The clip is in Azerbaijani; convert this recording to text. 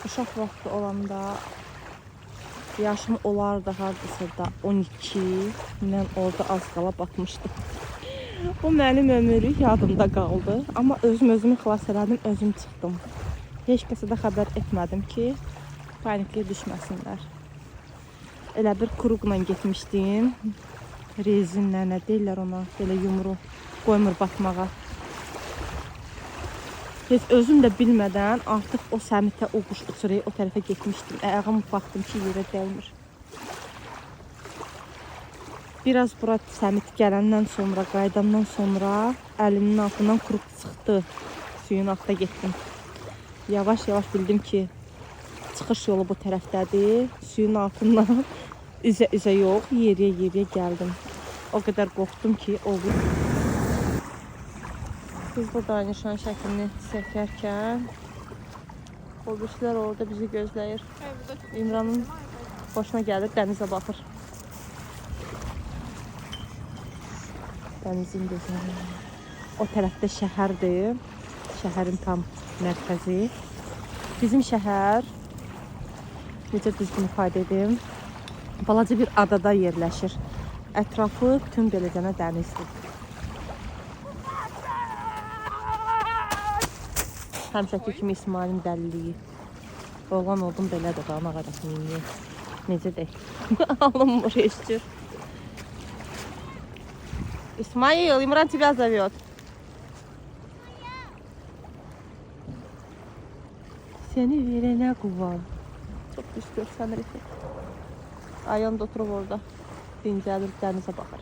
Uşaq vaxtı olanda yaşım olardı hardasa da 12. Mən orada az qala batmışdım. O mənim ömürlük yadımda qaldı. Amma özümü xilas elədim, özüm çıxdım. Heç kəsə də xəbər etmədim ki, panikliyə düşməsinlər. Elə bir kruqla getmişdim. Rezinlə, nə deyirlər ona, belə yumru qoymur batmağa. Heç özüm də bilmədən artıq o səmitə, o quş uçuraya, o tərəfə getmişdim. Ayağım baxdım ki, yerə dəymir. Biraz bura səmit gələndən sonra, qaydandan sonra əlimin altından kruq çıxdı. Suyun altına getdim. Yavaş-yavaş bildim ki, çıxış yolu bu tərəfdədir. Suyun altından üzə yox, yeriyə gəldim. O qədər qorxdum ki, olur. Biz burada nişan şəklini çəkərkən o birilər orada bizi gözləyir. İmranın başına gəlir, dənizə baxır. Dənizin gözəli. O tərəfdə şəhərdir. Şəhərin tam mərkəzi. Bizim şəhər, necə düzgün ifadə edim, balaca bir adada yerləşir. Ətrafı bütün beləcənə dənizdir. Həmişəki kimi İsmail'in dəliliyi. Oğlan oldum belədir, ana qarasını. Necə deyək? Alınmır heç cür. İsmail, İmran тебя зовет. Seni verene kuvan. Çok pis görsənir. Ayağında oturub orada. Dincəlir, dənizə baxır.